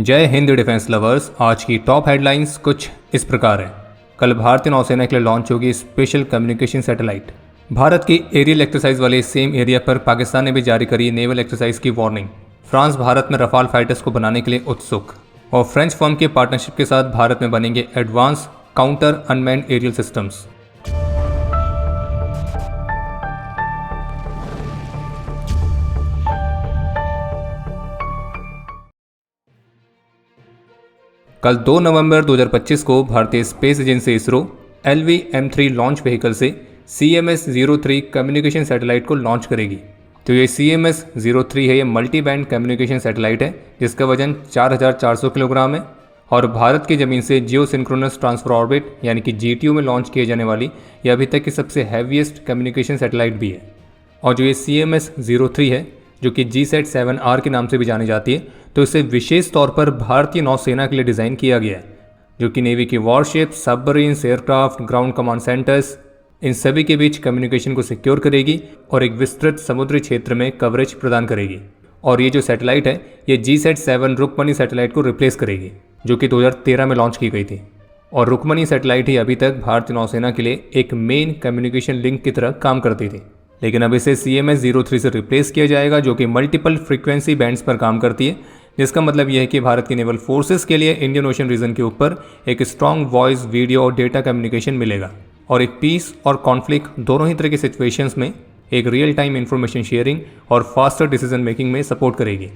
जय Hind defence lovers. आज की टॉप हेडलाइंस कुछ इस प्रकार है। कल भारतीय नौसेना के लिए लॉन्च होगी स्पेशल कम्युनिकेशन सैटेलाइट। भारत की एरियल एक्सरसाइज वाले सेम एरिया पर पाकिस्तान ने भी जारी करी नेवल एक्सरसाइज की वार्निंग। फ्रांस भारत में रफाल फाइटर्स को बनाने के लिए उत्सुक। और फ्रेंच फर्म के पार्टनरशिप के साथ भारत में बनेंगे advance counter unmanned aerial systems. कल 2 नवंबर 2025 को भारतीय space agency ISRO LV-M3 launch vehicle से CMS-03 कम्युनिकेशन सैटेलाइट को लॉन्च करेगी। तो ये CMS-03 है, ये मल्टी बैंड कम्युनिकेशन सैटेलाइट है जिसका वजन 4400 किलोग्राम है और भारत की ज़मीन से जियो सिंक्रोनस ट्रांसफर ऑर्बिट यानी कि GTO में लॉन्च किए जाने वाली यह अभी तक की सबसे हैवीएस्ट कम्युनिकेशन सैटेलाइट भी है। और जो ये CMS-03 है जो कि GSAT-7R के नाम से भी जानी जाती है, तो इसे विशेष तौर पर भारतीय नौसेना के लिए डिज़ाइन किया गया है, जो कि नेवी की warship, submarines, aircraft, ground command centres, इन सभी के बीच कम्युनिकेशन को सिक्योर करेगी और एक विस्तृत समुद्री क्षेत्र में कवरेज प्रदान करेगी। और ये जो सैटेलाइट है ये GSAT-7 रुक्मणी सैटेलाइट को रिप्लेस करेगी जो कि 2013 में लॉन्च की गई थी। और रुक्मणी सैटेलाइट ही अभी तक भारतीय नौसेना के लिए एक मेन कम्युनिकेशन लिंक की तरह काम करती थी, लेकिन अब इसे CMS-03 से रिप्लेस किया जाएगा जो कि मल्टीपल फ्रीक्वेंसी बैंड्स पर काम करती है, जिसका मतलब यह है कि भारत की नेवल फोर्सेस के लिए इंडियन ओशन रीजन के ऊपर एक स्ट्रॉन्ग वॉइस, वीडियो और डेटा कम्युनिकेशन मिलेगा और एक पीस और कॉन्फ्लिक्ट दोनों ही तरह के सिचुएशंस में एक रियल टाइम इंफॉर्मेशन शेयरिंग और फास्टर डिसीजन मेकिंग में सपोर्ट करेगी।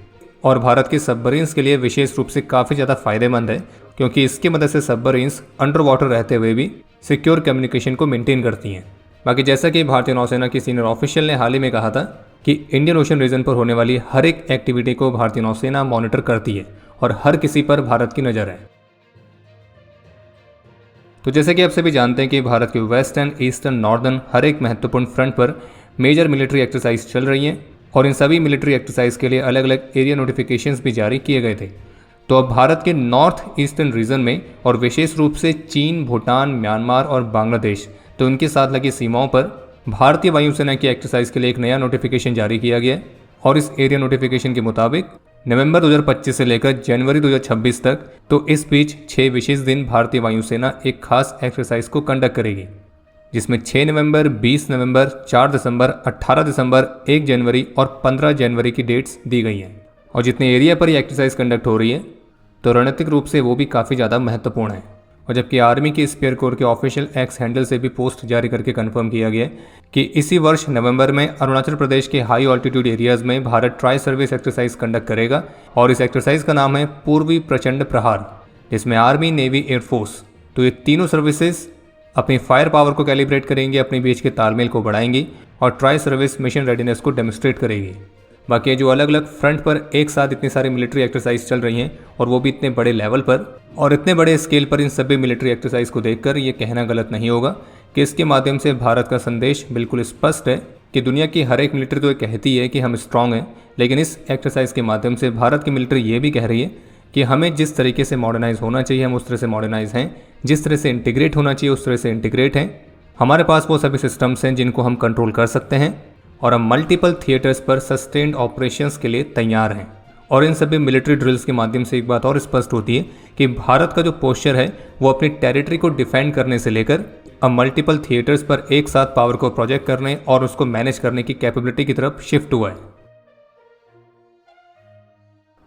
और भारत के सबमरीन्स के लिए विशेष रूप से काफ़ी ज़्यादा फायदेमंद है क्योंकि इसकी मदद से सबमरीन्स अंडर वाटर रहते हुए भी सिक्योर कम्युनिकेशन को मेंटेन करती हैं। बाकी जैसा कि भारतीय नौसेना के सीनियर ऑफिशियल ने हाल ही में कहा था कि इंडियन ओशन रीजन पर होने वाली हर एक एक्टिविटी को भारतीय नौसेना मॉनिटर करती है और हर किसी पर भारत की नज़र है। तो जैसे कि आप सभी जानते हैं कि भारत के वेस्टर्न, ईस्टर्न, नॉर्दर्न हर एक महत्वपूर्ण फ्रंट पर मेजर मिलिट्री एक्सरसाइज चल रही हैं और इन सभी मिलिट्री एक्सरसाइज के लिए अलग अलग एरिया नोटिफिकेशंस भी जारी किए गए थे। तो अब भारत के नॉर्थ ईस्टर्न रीजन में और विशेष रूप से चीन, भूटान, म्यांमार और बांग्लादेश, तो उनके साथ लगी सीमाओं पर भारतीय वायुसेना की एक्सरसाइज के लिए एक नया नोटिफिकेशन जारी किया गया है। और इस एरिया नोटिफिकेशन के मुताबिक नवंबर 2025 से लेकर जनवरी 2026 तक, तो इस बीच 6 विशेष दिन भारतीय वायुसेना एक खास एक्सरसाइज को कंडक्ट करेगी, जिसमें 6 नवंबर, 20 नवंबर, 4 दिसंबर, 18 दिसंबर, 1 जनवरी और 15 जनवरी की डेट्स दी गई हैं। और जितने एरिया पर ये एक्सरसाइज कंडक्ट हो रही है तो रणनीतिक रूप से वो भी काफ़ी ज़्यादा महत्वपूर्ण है। और जबकि आर्मी के स्पेयर कोर के ऑफिशियल एक्स हैंडल से भी पोस्ट जारी करके कंफर्म किया गया कि इसी वर्ष नवंबर में अरुणाचल प्रदेश के हाई ऑल्टीट्यूड एरियाज में Bharat tri service exercise conduct करेगा। और इस एक्सरसाइज का नाम है पूर्वी प्रचंड प्रहार, जिसमें आर्मी, नेवी, एयरफोर्स, तो ये तीनों सर्विसेज अपनी फायर पावर को कैलिब्रेट करेंगी, अपने बीच के तालमेल को बढ़ाएंगी और ट्राई सर्विस मिशन रेडीनेस को डेमोस्ट्रेट करेगी। बाकी जो अलग अलग फ्रंट पर एक साथ इतनी सारी मिलिट्री एक्सरसाइज चल रही हैं और वो भी इतने बड़े लेवल पर और इतने बड़े स्केल पर, इन सभी मिलिट्री एक्सरसाइज को देखकर ये कहना गलत नहीं होगा कि इसके माध्यम से भारत का संदेश बिल्कुल स्पष्ट है कि दुनिया की हर एक मिलिट्री तो ये कहती है कि हम स्ट्रांग हैं, लेकिन इस एक्सरसाइज के माध्यम से भारत की मिलिट्री ये भी कह रही है कि हमें जिस तरीके से मॉडर्नाइज होना चाहिए हम उस तरह से मॉडर्नाइज हैं, जिस तरह से इंटीग्रेट होना चाहिए उस तरह से इंटीग्रेट हैं। हमारे पास वो सभी सिस्टम्स हैं जिनको हम कंट्रोल कर सकते हैं और हम मल्टीपल थिएटर्स पर सस्टेन्ड ऑपरेशंस के लिए तैयार हैं। और इन सभी मिलिट्री ड्रिल्स के माध्यम से एक बात और स्पष्ट होती है कि भारत का जो पोस्चर है वो अपनी टेरिटरी को डिफेंड करने से लेकर अब मल्टीपल थिएटर्स पर एक साथ पावर को प्रोजेक्ट करने और उसको मैनेज करने की कैपेबिलिटी की तरफ शिफ्ट हुआ है।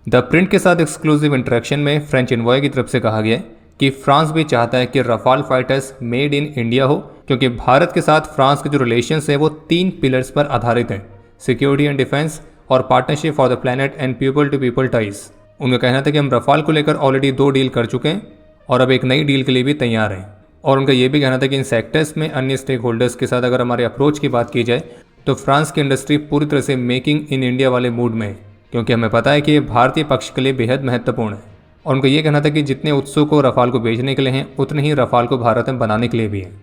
द प्रिंट के साथ एक्सक्लूसिव इंटरेक्शन में फ्रेंच एनवॉय की तरफ से कहा गया कि फ्रांस भी चाहता है कि Rafale fighters made in India हो, क्योंकि भारत के साथ फ्रांस के जो रिलेशंस है वो 3 पिलर्स पर आधारित हैं: सिक्योरिटी एंड डिफेंस और partnership for the planet and people to people ties. उनका कहना था कि हम रफाल को लेकर ऑलरेडी 2 डील कर चुके हैं और अब एक नई डील के लिए भी तैयार हैं। और उनका ये भी कहना था कि इन सेक्टर्स में अन्य स्टेक होल्डर्स के साथ अगर हमारे अप्रोच की बात की जाए तो फ्रांस की इंडस्ट्री पूरी तरह से मेकिंग इन इंडिया वाले मूड में है, क्योंकि हमें पता है कि ये भारतीय पक्ष के लिए बेहद महत्वपूर्ण है। और उनका ये कहना था कि जितने उत्सुक को रफाल को बेचने के लिए हैं उतने ही रफाल को भारत में बनाने के लिए भी हैं।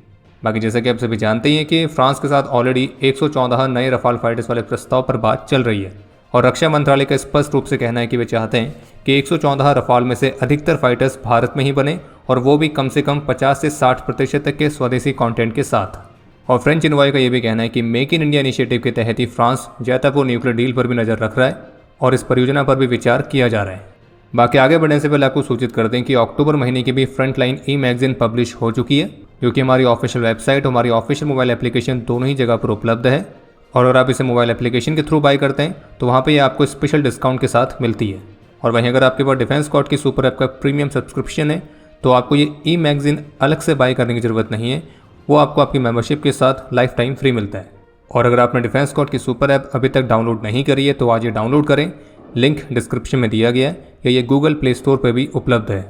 बाकी जैसा कि आप सभी जानते ही हैं कि फ्रांस के साथ ऑलरेडी 114 नए रफाल फाइटर्स वाले प्रस्ताव पर बात चल रही है और रक्षा मंत्रालय का स्पष्ट रूप से कहना है कि वे चाहते हैं कि 114 रफाल में से अधिकतर फाइटर्स भारत में ही बने और वो भी कम से कम 50 से 60% तक के स्वदेशी कंटेंट के साथ। और फ्रेंच एनवॉय का ये भी कहना है कि मेक इन इंडिया इनिशिएटिव के तहत ही फ्रांस जैतापुर न्यूक्लियर डील पर भी नज़र रख रहा है और इस परियोजना पर भी विचार किया जा रहा है। बाकी आगे बढ़ने से पहले आपको सूचित कर दें कि अक्टूबर महीने की भी front line e magazine publish हो चुकी है, जो कि हमारी ऑफिशियल वेबसाइट और हमारी ऑफिशियल मोबाइल एप्लीकेशन दोनों ही जगह पर उपलब्ध है। और अगर आप इसे मोबाइल एप्लीकेशन के थ्रू बाय करते हैं तो वहाँ पे ये आपको स्पेशल डिस्काउंट के साथ मिलती है। और वहीं अगर आपके पास डिफेंस स्क्वाड की सुपर ऐप का प्रीमियम सब्सक्रिप्शन है तो आपको ये ई मैगजीन अलग से बाय करने की ज़रूरत नहीं है, वो आपको आपकी मेंबरशिप के साथ लाइफ टाइम फ्री मिलता है। और अगर आपने डिफेंस स्क्वाड की सुपर ऐप अभी तक डाउनलोड नहीं करी है तो आज ये डाउनलोड करें, लिंक डिस्क्रिप्शन में दिया गया है या ये गूगल प्ले स्टोर पर भी उपलब्ध है।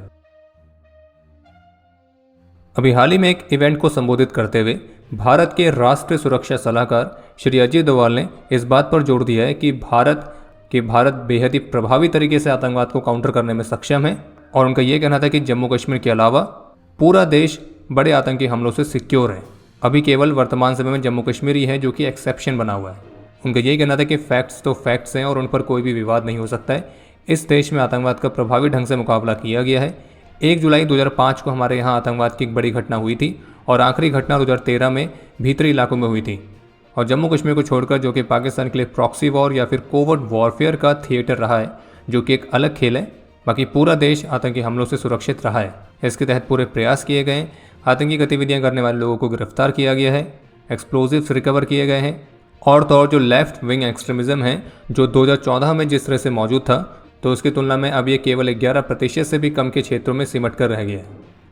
अभी हाल ही में एक इवेंट को संबोधित करते हुए भारत के राष्ट्रीय सुरक्षा सलाहकार श्री अजीत डोभाल ने इस बात पर जोर दिया है कि भारत बेहद ही प्रभावी तरीके से आतंकवाद को काउंटर करने में सक्षम है। और उनका ये कहना था कि जम्मू कश्मीर के अलावा पूरा देश बड़े आतंकी हमलों से सिक्योर है। अभी केवल वर्तमान समय में जम्मू कश्मीर ही है जो कि एक्सेप्शन बना हुआ है। उनका यही कहना था कि फैक्ट्स तो फैक्ट्स हैं और उन पर कोई भी विवाद नहीं हो सकता है। इस देश में आतंकवाद का प्रभावी ढंग से मुकाबला किया गया है। 1 जुलाई 2005 को हमारे यहाँ आतंकवाद की एक बड़ी घटना हुई थी और आखिरी घटना 2013 में भीतरी इलाकों में हुई थी। और जम्मू कश्मीर को छोड़कर, जो कि पाकिस्तान के लिए प्रॉक्सी वॉर या फिर कोवर्ट वॉरफेयर का थिएटर रहा है, जो कि एक अलग खेल है, बाकी पूरा देश आतंकी हमलों से सुरक्षित रहा है। इसके तहत पूरे प्रयास किए गए हैं, आतंकी गतिविधियां करने वाले लोगों को गिरफ्तार किया गया है, एक्सप्लोजिव्स रिकवर किए गए हैं। और तो और जो लेफ्ट विंग एक्सट्रीमिज्म है जो 2014 में जिस तरह से मौजूद था, तो उसकी तुलना में अब ये केवल 11% से भी कम के क्षेत्रों में सिमट कर रह गया है।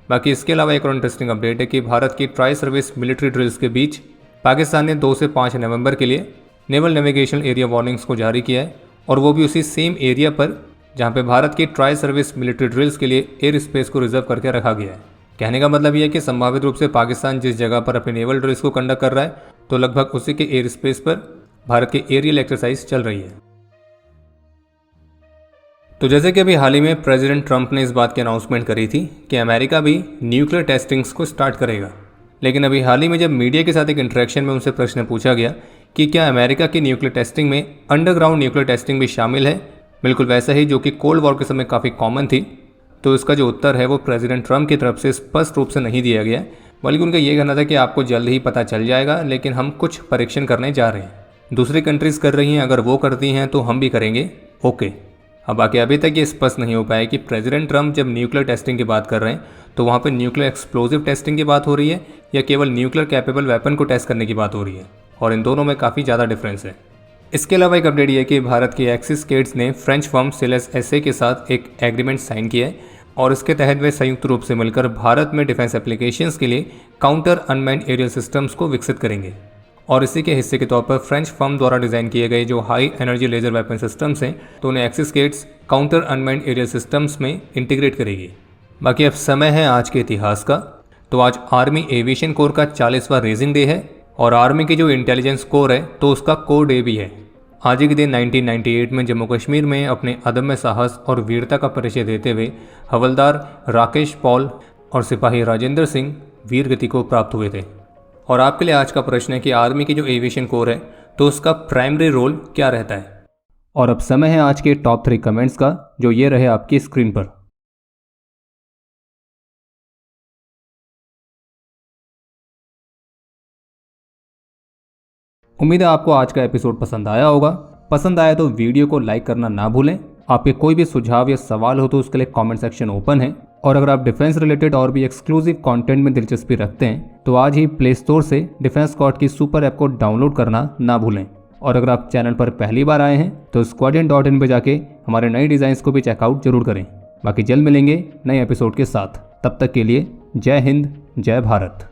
बाकी इसके अलावा एक और इंटरेस्टिंग अपडेट है कि भारत की ट्राई सर्विस मिलिट्री ड्रिल्स के बीच पाकिस्तान ने 2 से 5 नवंबर के लिए नेवल नेविगेशन एरिया वार्निंग्स को जारी किया है, और वो भी उसी सेम एरिया पर जहाँ पे भारत की ट्राई सर्विस मिलिट्री ड्रिल्स के लिए एयर स्पेस को रिजर्व करके रखा गया है। कहने का मतलब यह है कि संभावित रूप से पाकिस्तान जिस जगह पर अपने नेवल ड्रिल्स को कंडक्ट कर रहा है, तो लगभग उसी के एयर स्पेस पर भारत की एरियल एक्सरसाइज चल रही है। तो जैसे कि अभी हाल ही में प्रेसिडेंट ट्रंप ने इस बात की अनाउंसमेंट करी थी कि अमेरिका भी न्यूक्लियर टेस्टिंग्स को स्टार्ट करेगा, लेकिन अभी हाल ही में जब मीडिया के साथ एक इंटरेक्शन में उनसे प्रश्न पूछा गया कि क्या अमेरिका की न्यूक्लियर टेस्टिंग में अंडरग्राउंड न्यूक्लियर टेस्टिंग भी शामिल है, बिल्कुल वैसा ही जो कि कोल्ड वॉर के समय काफ़ी कॉमन थी, तो इसका जो उत्तर है वो प्रेसिडेंट ट्रंप की तरफ से स्पष्ट रूप से नहीं दिया गया, बल्कि उनका ये कहना था कि आपको जल्द ही पता चल जाएगा, लेकिन हम कुछ परीक्षण करने जा रहे हैं। दूसरी कंट्रीज़ कर रही हैं, अगर वो करती हैं तो हम भी करेंगे, ओके। अब बाकी अभी तक ये स्पष्ट नहीं हो पाया कि प्रेसिडेंट ट्रंप जब न्यूक्लियर टेस्टिंग की बात कर रहे हैं तो वहाँ पर न्यूक्लियर एक्सप्लोजिव टेस्टिंग की बात हो रही है या केवल न्यूक्लियर कैपेबल वेपन को टेस्ट करने की बात हो रही है, और इन दोनों में काफ़ी ज़्यादा डिफरेंस है। इसके अलावा एक अपडेट ये कि भारत की एक्सिस केट्स ने फ्रेंच फर्म सिलेस एसए के साथ एक एग्रीमेंट साइन किया है, और इसके तहत वे संयुक्त रूप से मिलकर भारत में डिफेंस एप्लीकेशंस के लिए काउंटर अनमैन्ड एरियल सिस्टम्स को विकसित करेंगे। और इसी के हिस्से के तौर पर फ्रेंच फर्म द्वारा डिज़ाइन किए गए जो high energy laser weapon systems हैं, तो उन्हें Axiscades counter unmanned aerial systems में इंटीग्रेट करेगी। बाकी अब समय है आज के इतिहास का। तो आज आर्मी एविएशन कोर का 40वां रेजिंग डे है, और आर्मी की जो इंटेलिजेंस कोर है तो उसका कोर डे भी है। आज ही के दिन 1998 में जम्मू कश्मीर में अपने अदम्य साहस और वीरता का परिचय देते हुए हवलदार राकेश पॉल और सिपाही राजेंद्र सिंह वीर गति को प्राप्त हुए थे। और आपके लिए आज का प्रश्न है कि आर्मी की जो एविएशन कोर है तो उसका प्राइमरी रोल क्या रहता है। और अब समय है आज के टॉप 3 कमेंट्स का, जो ये रहे आपकी स्क्रीन पर। उम्मीद है आपको आज का एपिसोड पसंद आया होगा। पसंद आया तो वीडियो को लाइक करना ना भूलें। आपके कोई भी सुझाव या सवाल हो तो उसके लिए कमेंट सेक्शन ओपन है। और अगर आप डिफेंस रिलेटेड और भी एक्सक्लूसिव कंटेंट में दिलचस्पी रखते हैं तो आज ही प्ले स्टोर से डिफेंस स्क्वाड की सुपर ऐप को डाउनलोड करना ना भूलें। और अगर आप चैनल पर पहली बार आए हैं तो squadron.in पे जाके हमारे नए डिज़ाइंस को भी चेकआउट जरूर करें। बाकी जल्द मिलेंगे नए एपिसोड के साथ। तब तक के लिए जय हिंद, जय भारत।